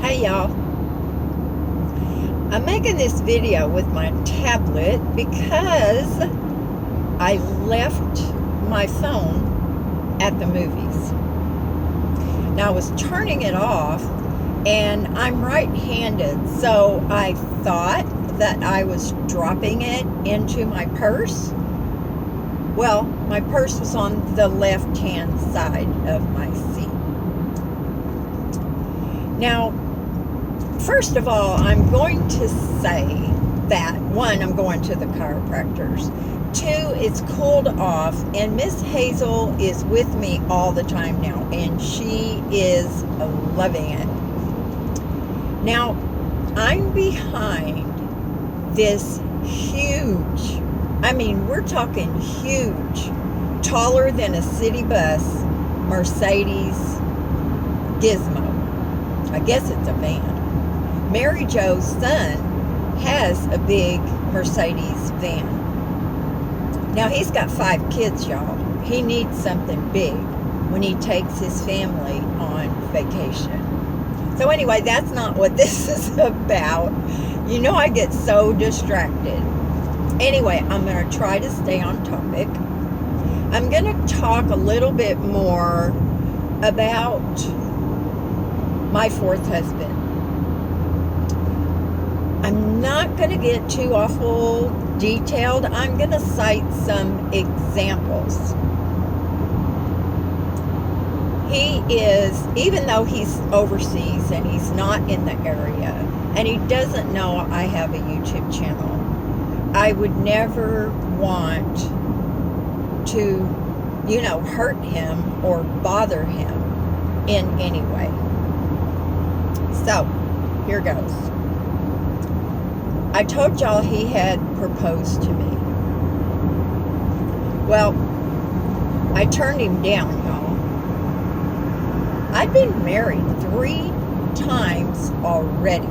Hey y'all, I'm making this video with my tablet because I left my phone at the movies. Now I was turning it off and I'm right-handed, so I thought that I was dropping it into my purse. Well, my purse was on the left-hand side of my seat. Now, first of all, I'm going to say that, one, I'm going to the chiropractor's. Two, it's cooled off, and Miss Hazel is with me all the time now, and she is loving it. Now, I'm behind this huge, we're talking huge, taller than a city bus, Mercedes Gizmo. I guess it's a van. Mary Jo's son has a big Mercedes van. Now, he's got 5 kids, y'all. He needs something big when he takes his family on vacation. So anyway, that's not what this is about. You know, I get so distracted. Anyway, I'm going to try to stay on topic. I'm going to talk a little bit more about my 4th husband. I'm not going to get too awful detailed. I'm going to cite some examples. He is, even though he's overseas and he's not in the area, and he doesn't know I have a YouTube channel, I would never want to, hurt him or bother him in any way. So, here goes. I told y'all he had proposed to me. Well, I turned him down, y'all. I'd been married 3 times already,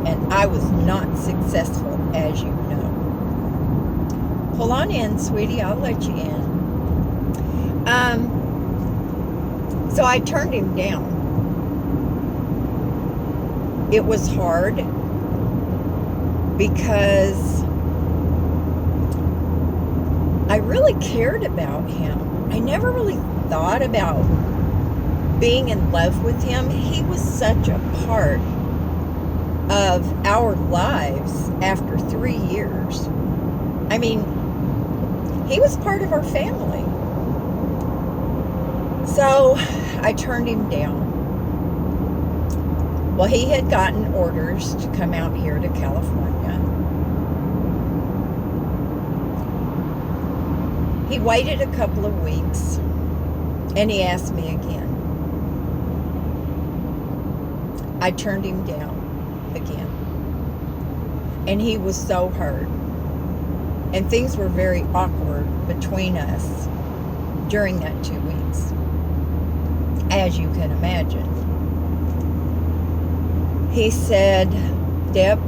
and I was not successful, as you know. Pull on in, sweetie, I'll let you in. So I turned him down. It was hard because I really cared about him. I never really thought about being in love with him. He was such a part of our lives after 3 years. He was part of our family. So I turned him down. Well, he had gotten orders to come out here to California. He waited a couple of weeks, and he asked me again. I turned him down again. And he was so hurt. And things were very awkward between us during that 2 weeks, as you can imagine. He said, Deb,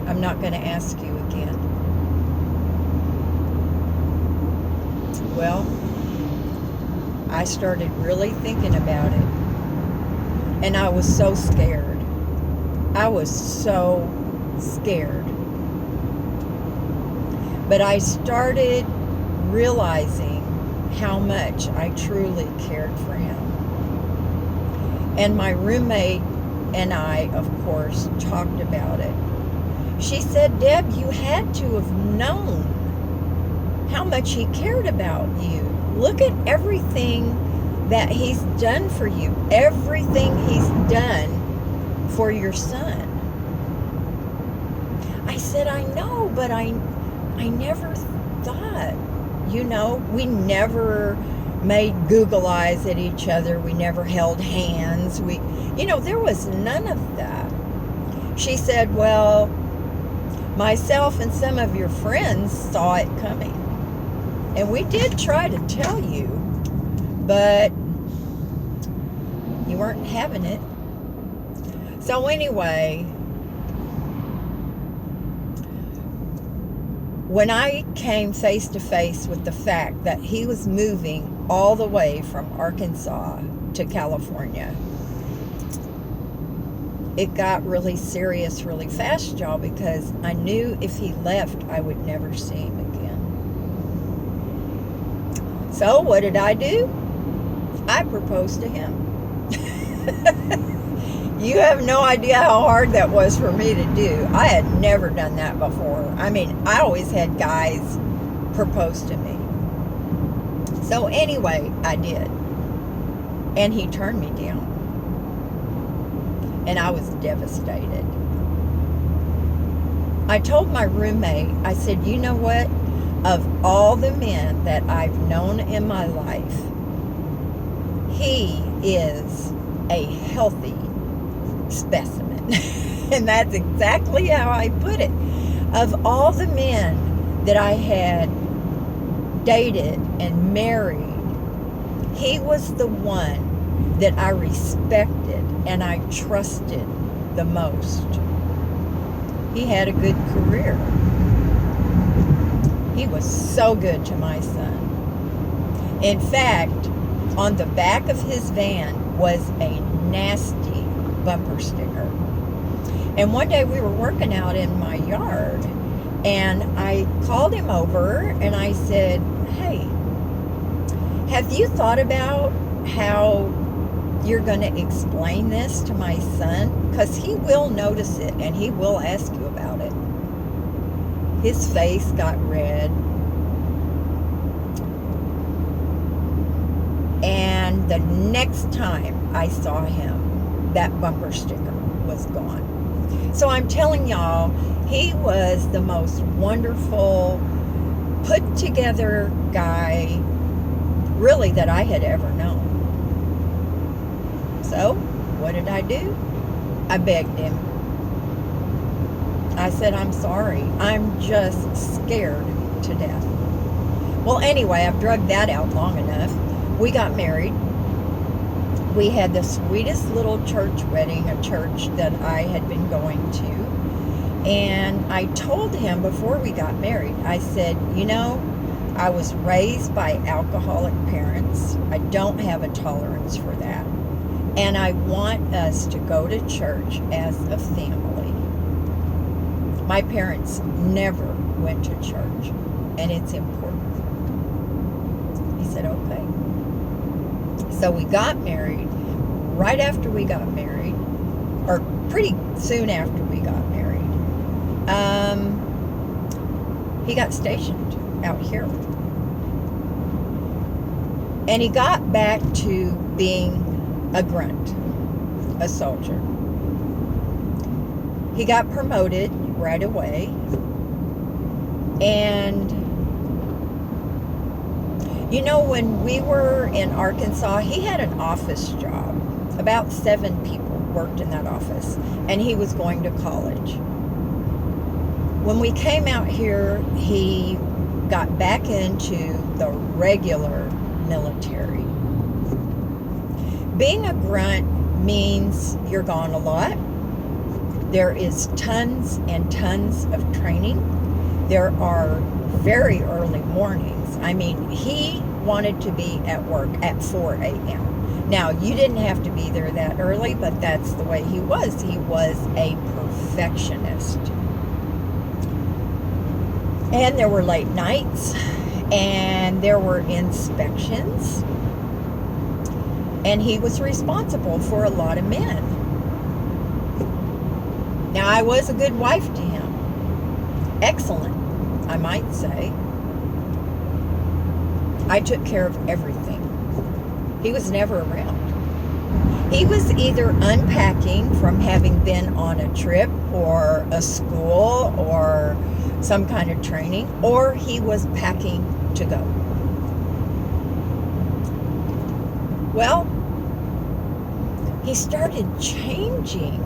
I'm not going to ask you again. Well, I started really thinking about it, and I was so scared. I was so scared. But I started realizing how much I truly cared for him. And my roommate and I, of course, talked about it. She said, Deb, you had to have known how much he cared about you. Look at everything that he's done for you. Everything he's done for your son. I said, I know, but I never thought, we never made Google eyes at each other. We never held hands. There was none of that. She said, well, myself and some of your friends saw it coming. And we did try to tell you, but you weren't having it. So anyway, when I came face to face with the fact that he was moving all the way from Arkansas to California, it got really serious really fast, y'all, because I knew if he left, I would never see him again. So what did I do? I proposed to him. You have no idea how hard that was for me to do. I had never done that before. I mean, I always had guys propose to me. So anyway, I did. And he turned me down. And I was devastated. I told my roommate, I said, you know what? Of all the men that I've known in my life, he is a healthy specimen. And that's exactly how I put it. Of all the men that I had dated and married, he was the one that I respected and I trusted the most. He had a good career. He was so good to my son. In fact, on the back of his van was a nasty bumper sticker. And one day we were working out in my yard, and I called him over and I said, hey, have you thought about how you're going to explain this to my son? Because he will notice it and he will ask you about it. His face got red. And the next time I saw him, that bumper sticker was gone. So I'm telling y'all, he was the most wonderful, put together guy, really, that I had ever known. So, what did I do? I begged him. I said, I'm sorry. I'm just scared to death. Well, anyway, I've drugged that out long enough. We got married. We had the sweetest little church wedding, a church that I had been going to. And I told him before we got married, I said, you know, I was raised by alcoholic parents. I don't have a tolerance for that. And I want us to go to church as a family. My parents never went to church, and it's important. He said, okay. So we got married. Right after we got married, or pretty soon after we got married, he got stationed out here. And he got back to being a grunt, a soldier. He got promoted right away. And you know, when we were in Arkansas, he had an office job. About 7 people worked in that office, and he was going to college. When we came out here, he got back into the regular military. Being a grunt means you're gone a lot. There is tons and tons of training. There are very early mornings. I mean, he wanted to be at work at 4 a.m. Now, you didn't have to be there that early, but that's the way he was. He was a perfectionist. And there were late nights, and there were inspections, and he was responsible for a lot of men. Now, I was a good wife to him. Excellent, I might say. I took care of everything. He was never around. He was either unpacking from having been on a trip or a school or some kind of training, or he was packing to go. Well, he started changing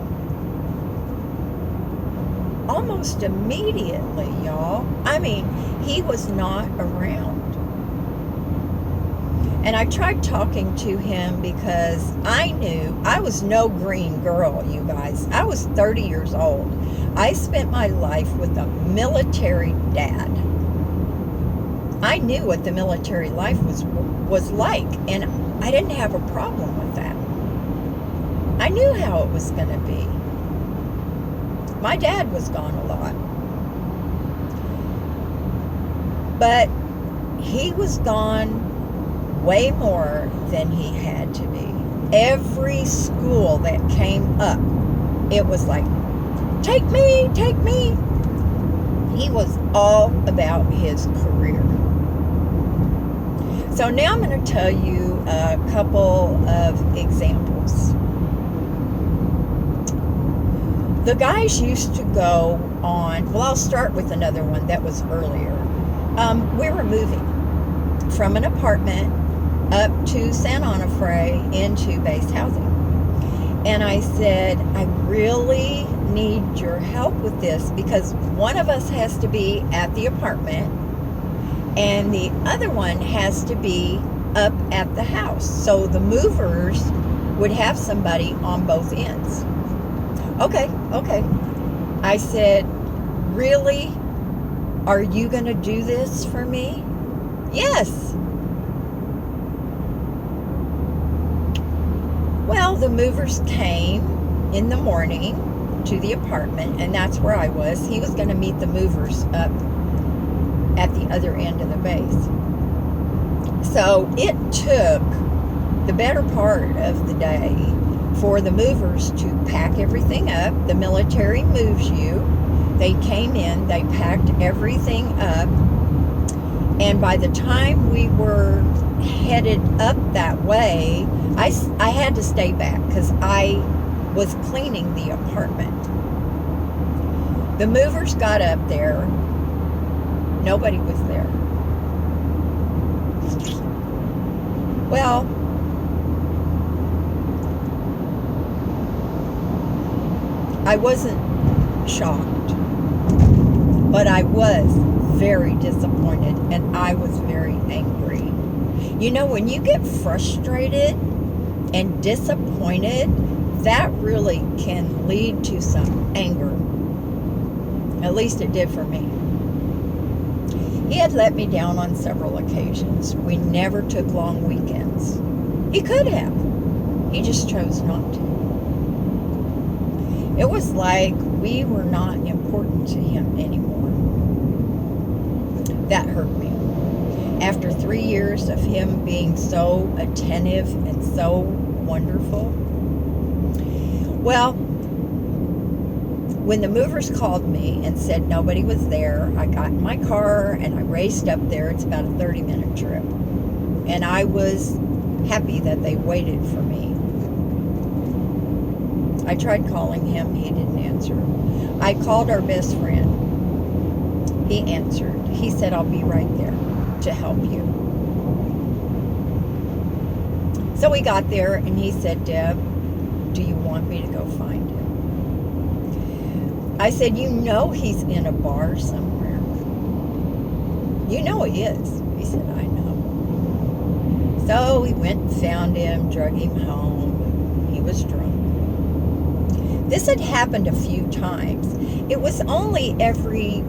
almost immediately, y'all. I mean, he was not around. And I tried talking to him because I knew I was no green girl, you guys. I was 30 years old. I spent my life with a military dad. I knew what the military life was like, and I didn't have a problem with that. I knew how it was going to be. My dad was gone a lot. But he was gone way more than he had to be. Every school that came up, it was like, take me, take me. He was all about his career. So now I'm going to tell you a couple of examples. The guys used to go on, well, I'll start with another one that was earlier. We were moving from an apartment up to San Onofre into base housing. And I said, I really need your help with this because one of us has to be at the apartment and the other one has to be up at the house. So the movers would have somebody on both ends. Okay. I said, really? Are you going to do this for me? Yes. Well, the movers came in the morning to the apartment, and that's where I was. He was going to meet the movers up at the other end of the base. So it took the better part of the day for the movers to pack everything up. The military moves you. They came in, they packed everything up, and by the time we were headed up that way, I had to stay back because I was cleaning the apartment. The movers got up there. Nobody was there. Well, I wasn't shocked, but I was very disappointed and I was very angry. You know, when you get frustrated and disappointed, that really can lead to some anger. At least it did for me. He had let me down on several occasions. We never took long weekends. He could have. He just chose not to. It was like we were not important to him anymore. That hurt me. After 3 years of him being so attentive and so wonderful. Well, when the movers called me and said nobody was there, I got in my car and I raced up there. It's about a 30-minute trip. And I was happy that they waited for me. I tried calling him. He didn't answer. I called our best friend. He answered. He said, I'll be right there to help you. So we got there and he said, Deb, do you want me to go find him? I said, you know he's in a bar somewhere. You know he is. He said, I know. So we went and found him, drug him home. He was drunk. This had happened a few times. It was only every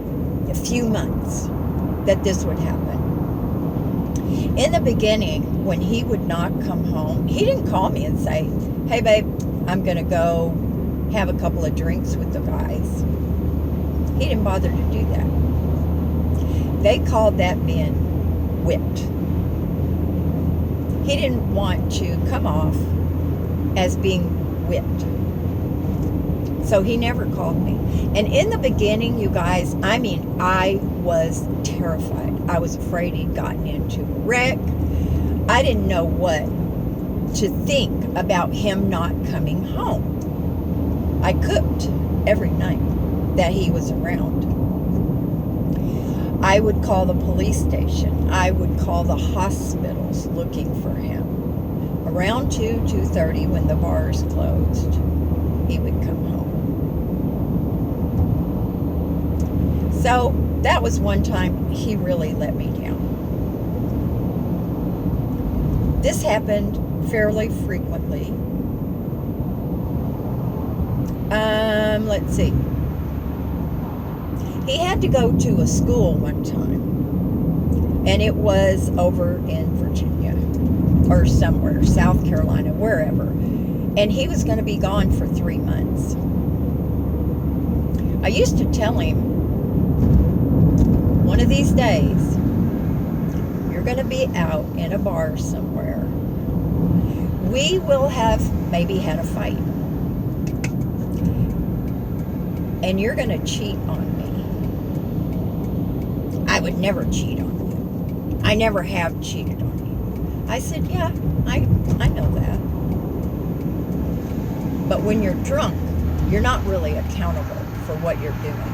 few months that this would happen. In the beginning, when he would not come home, he didn't call me and say, hey babe, I'm going to go have a couple of drinks with the guys. He didn't bother to do that. They called that being whipped. He didn't want to come off as being whipped. So he never called me. And in the beginning, you guys, I was terrified. I was afraid he'd gotten into a wreck. I didn't know what to think about him not coming home. I cooked every night that he was around. I would call the police station. I would call the hospitals looking for him. Around 2:30 when the bars closed, he would come home. So that was one time he really let me down. This happened fairly frequently. Let's see. He had to go to a school one time, and it was over in Virginia or somewhere, South Carolina, wherever, and he was going to be gone for 3 months. I used to tell him, one of these days, you're going to be out in a bar somewhere. We will have maybe had a fight. And you're going to cheat on me. I would never cheat on you. I never have cheated on you. I said, yeah, I know that. But when you're drunk, you're not really accountable for what you're doing.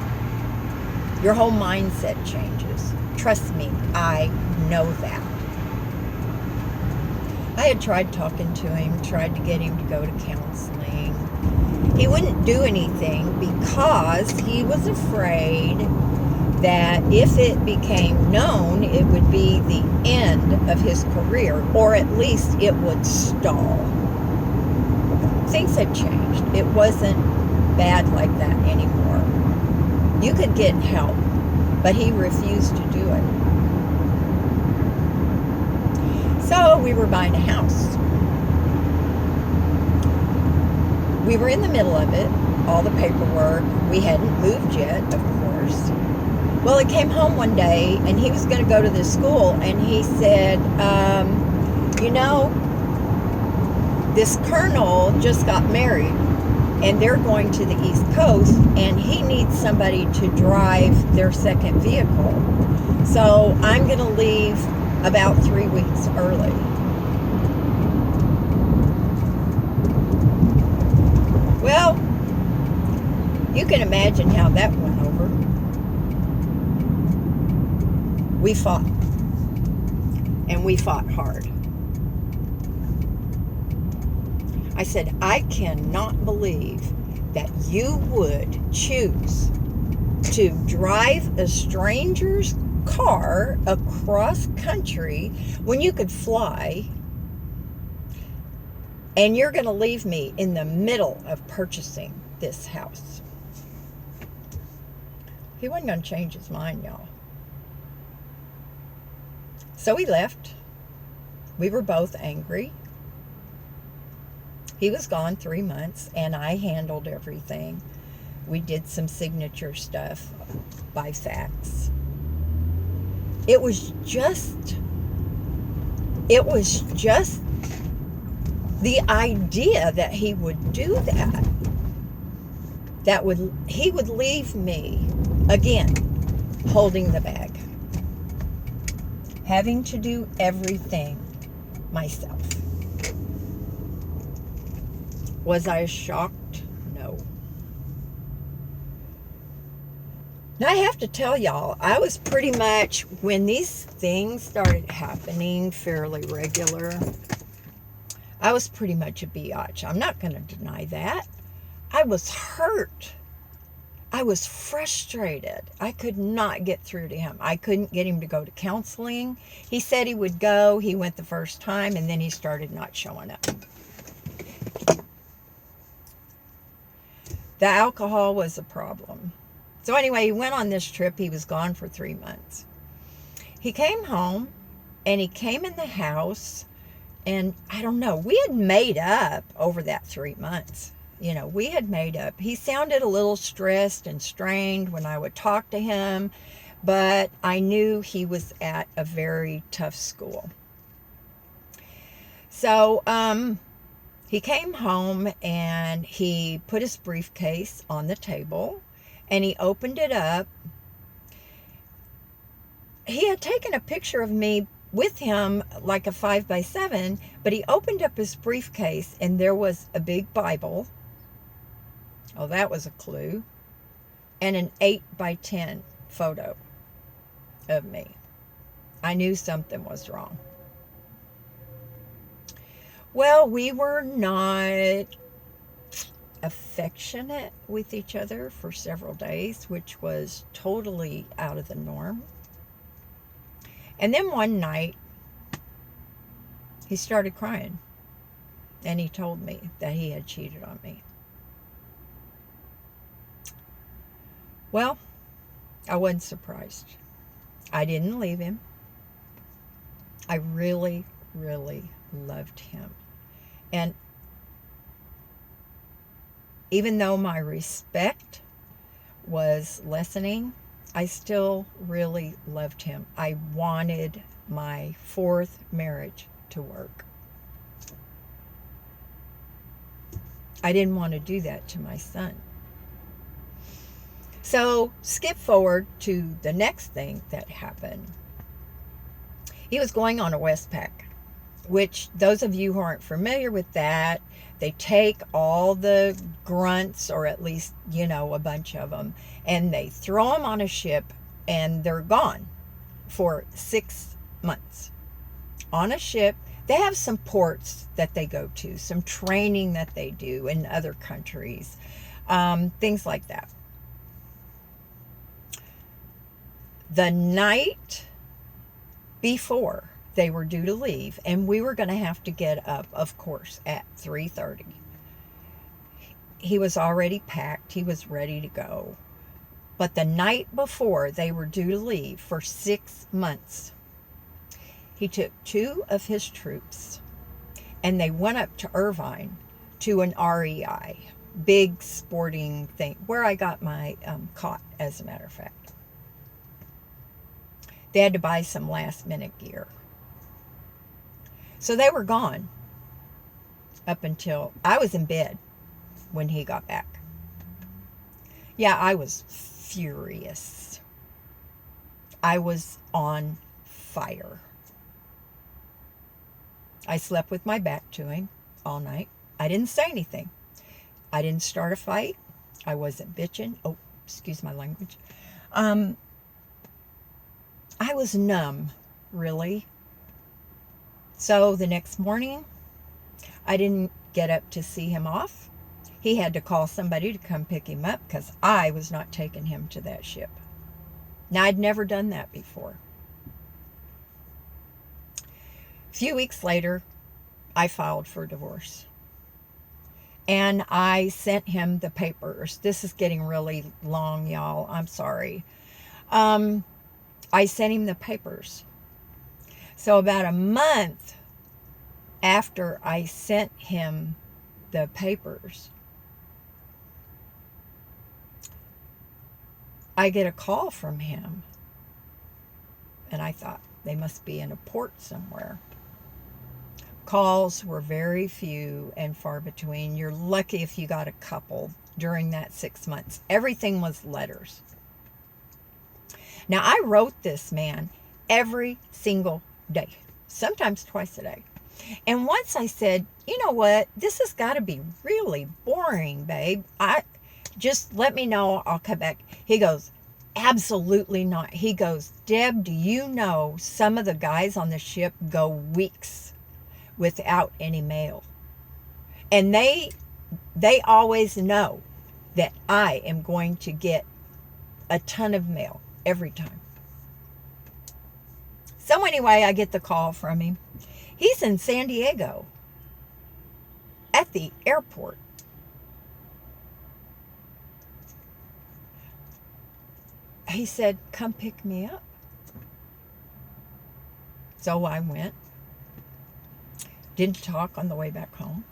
Your whole mindset changes. Trust me, I know that. I had tried talking to him, tried to get him to go to counseling. He wouldn't do anything because he was afraid that if it became known, it would be the end of his career, or at least it would stall. Things had changed. It wasn't bad like that anymore. You could get help, but he refused to do it. So we were buying a house. We were in the middle of it, all the paperwork. We hadn't moved yet, of course. Well, he came home one day, and he was going to go to this school, and he said, this colonel just got married, and they're going to the East Coast, and he needs somebody to drive their second vehicle. So I'm going to leave about 3 weeks early. Well, you can imagine how that went over. We fought. And we fought hard. I said, I cannot believe that you would choose to drive a stranger's car across country when you could fly, and you're going to leave me in the middle of purchasing this house. He wasn't going to change his mind, y'all. So he left. We were both angry. He was gone 3 months, and I handled everything. We did some signature stuff by fax. It was just the idea that he would do that. He would leave me, again, holding the bag. Having to do everything myself. Was I shocked? No. Now I have to tell y'all, I was pretty much, when these things started happening fairly regular, I was pretty much a biatch. I'm not going to deny that. I was hurt. I was frustrated. I could not get through to him. I couldn't get him to go to counseling. He said he would go. He went the first time, and then he started not showing up. The alcohol was a problem. So anyway, he went on this trip. He was gone for 3 months. He came home, and he came in the house, and I don't know, we had made up over that 3 months. You know, we had made up. He sounded a little stressed and strained when I would talk to him, but I knew he was at a very tough school. So, he came home and he put his briefcase on the table and he opened it up. He had taken a picture of me with him, like a 5x7, but he opened up his briefcase and there was a big Bible. Oh, that was a clue. And an 8x10 photo of me. I knew something was wrong. Well, we were not affectionate with each other for several days, which was totally out of the norm. And then one night, he started crying. And he told me that he had cheated on me. Well, I wasn't surprised. I didn't leave him. I really, really loved him. And even though my respect was lessening, I still really loved him. I wanted my fourth marriage to work. I didn't want to do that to my son. So skip forward to the next thing that happened. He was going on a Westpac, which those of you who aren't familiar with that, they take all the grunts, or at least, a bunch of them, and they throw them on a ship, and they're gone for 6 months. On a ship, they have some ports that they go to, some training that they do in other countries, things like that. The night before they were due to leave, and we were going to have to get up, of course, at 3:30. He was already packed. He was ready to go. But the night before they were due to leave for 6 months, he took 2 of his troops, and they went up to Irvine to an REI, big sporting thing, where I got my cot, as a matter of fact. They had to buy some last-minute gear. So they were gone up until I was in bed when he got back. Yeah, I was furious. I was on fire. I slept with my back to him all night. I didn't say anything. I didn't start a fight. I wasn't bitching. Oh, excuse my language. I was numb, really. So the next morning, I didn't get up to see him off. He had to call somebody to come pick him up because I was not taking him to that ship. Now, I'd never done that before. A few weeks later, I filed for divorce. And I sent him the papers. This is getting really long, y'all. I'm sorry. I sent him the papers. So about a month after I sent him the papers, I get a call from him. And I thought, they must be in a port somewhere. Calls were very few and far between. You're lucky if you got a couple during that 6 months. Everything was letters. Now, I wrote this man every single day, sometimes twice a day. And once I said, you know what, this has got to be really boring, babe. Just let me know, I'll come back. He goes, absolutely not. He goes, Deb, do you know some of the guys on the ship go weeks without any mail? And they always know that I am going to get a ton of mail every time. So anyway, I get the call from him. He's in San Diego at the airport. He said, come pick me up. So I went. Didn't talk on the way back home.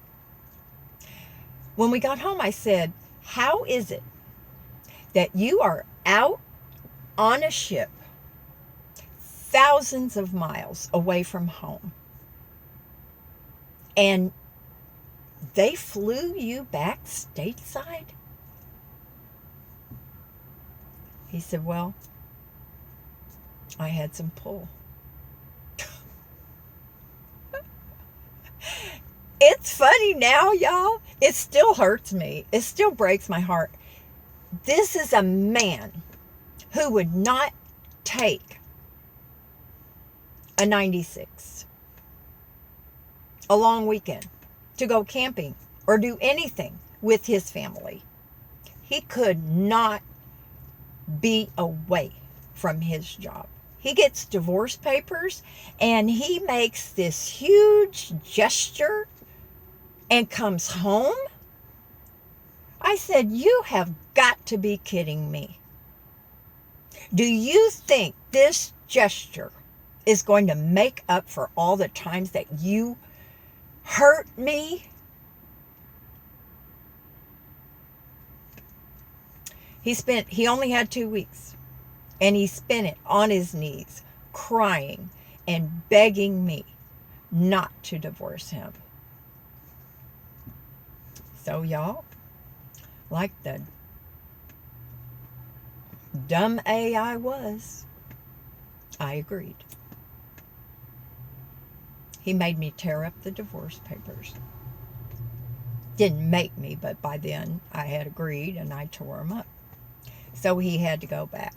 When we got home, I said, how is it that you are out on a ship thousands of miles away from home and they flew you back stateside? He said, well, I had some pull. It's funny now, y'all. It still hurts me. It still breaks my heart. This is a man who would not take a 96, a long weekend, to go camping or do anything with his family. He could not be away from his job. He gets divorce papers and he makes this huge gesture and comes home. I said, you have got to be kidding me. Do you think this gesture is going to make up for all the times that you hurt me? He only had 2 weeks, and he spent it on his knees, crying and begging me not to divorce him. So, y'all, like the dumb A I was, I agreed. He made me tear up the divorce papers. Didn't make me, but by then I had agreed and I tore them up. So he had to go back.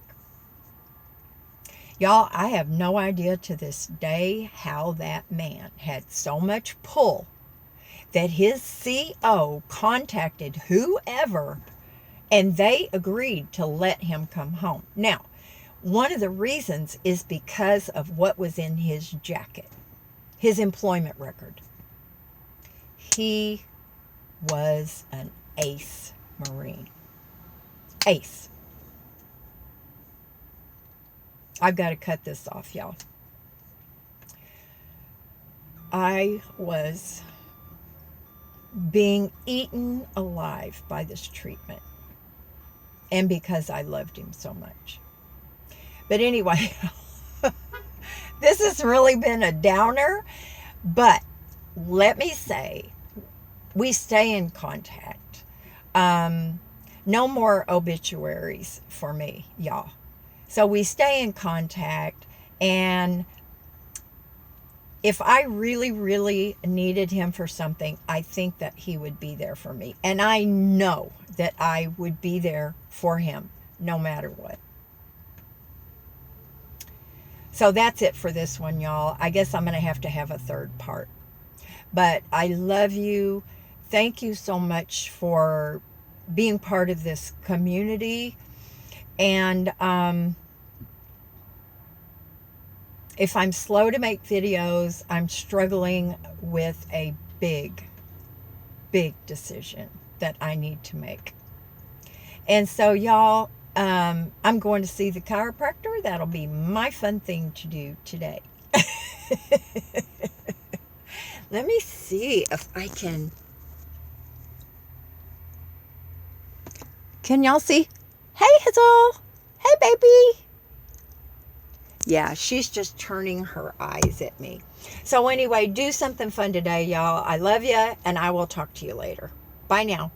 Y'all, I have no idea to this day how that man had so much pull that his CO contacted whoever and they agreed to let him come home. Now, one of the reasons is because of what was in his jacket, his employment record. He was an ace Marine. Ace. I've got to cut this off, y'all. I was being eaten alive by this treatment. And because I loved him so much. But anyway, this has really been a downer. But let me say, we stay in contact. No more obituaries for me, y'all. So we stay in contact, and if I really, really needed him for something, I think that he would be there for me. And I know that I would be there for him no matter what. So that's it for this one, y'all. I guess I'm going to have a third part. But I love you. Thank you so much for being part of this community. And if I'm slow to make videos, I'm struggling with a big, big decision that I need to make. And so, y'all, I'm going to see the chiropractor. That'll be my fun thing to do today. Let me see if I can. Can y'all see? Hey, Hazel. Hey, baby. Yeah, she's just turning her eyes at me. So anyway, do something fun today, y'all. I love you, and I will talk to you later. Bye now.